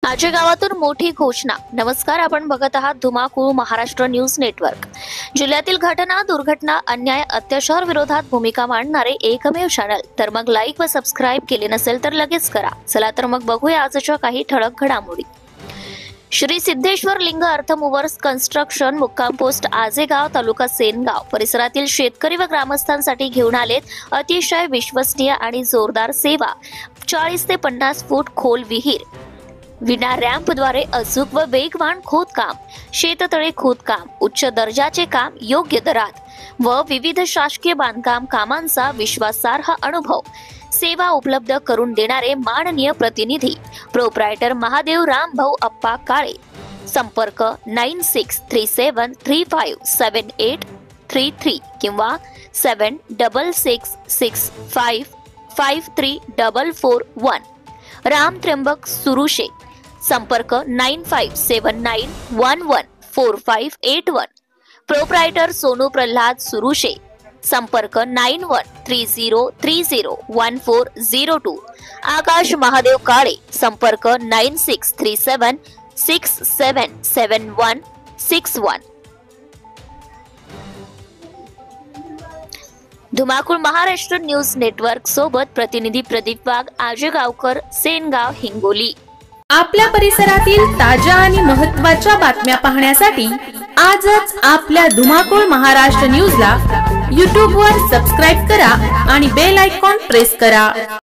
आजच्या गावातून मोठी घोषणा। नमस्कार, आपण बघत आहात धुमाकूळ महाराष्ट्र न्यूज नेटवर्क। जिल्ह्यातील घटना, दुर्घटना, अन्याय, अत्याचार विरोधात भूमिका मांडणारे एकमेव चॅनल। तर मग लाईक व सबस्क्राइब केले नसेल तर लगेच करा। चला तर मग बघूया आजच्या काही ठळक घडामोडी। श्री सिद्धेश्वर लिंग अर्थ मूव्हर्स कन्स्ट्रक्शन मुक्काम पोस्ट आजेगाव तालुका सेनगाव परिसरातील शेतकरी व ग्रामस्थांसाठी घेऊन आलेत अतिशय विश्वसनीय आणि जोरदार सेवा। 40 ते 50 फूट खोल विहीर, विना रॅम्पद्वारे अचूक व वेगवान खोदकाम, शेततळे खोदकाम, उच्च दर्जाचे काम योग्य दरात व विविध शासकीय बांधकाम कामांचा विश्वासार्ह अनुभव, सेवा उपलब्ध करून देणारे माननीय प्रतिनिधी प्रोप्रायटर महादेव रामभाऊ अप्पा काळे। संपर्क 9637357833 किंवा 7666553441। राम त्र्यंबक सुरुशे। संपर्क 9579114581। प्रोप्रायटर सोनू प्रल्हाद सुरुशे। संपर्क 9130301402। आकाश महादेव काळे। संपर्क 9637677161। धुमाकूळ महाराष्ट्र न्यूज नेटवर्क सोबत प्रतिनिधी प्रदीप वाघ, आजेगावकर, सेनगाव, हिंगोली। आपल्या परिसरातील ताज्या आणि महत्त्वाच्या बातम्या पाहण्यासाठी आजच आपल्या धुमाकूळ महाराष्ट्र न्यूजला YouTube वर सबस्क्राइब करा आणि बेल आयकॉन प्रेस करा।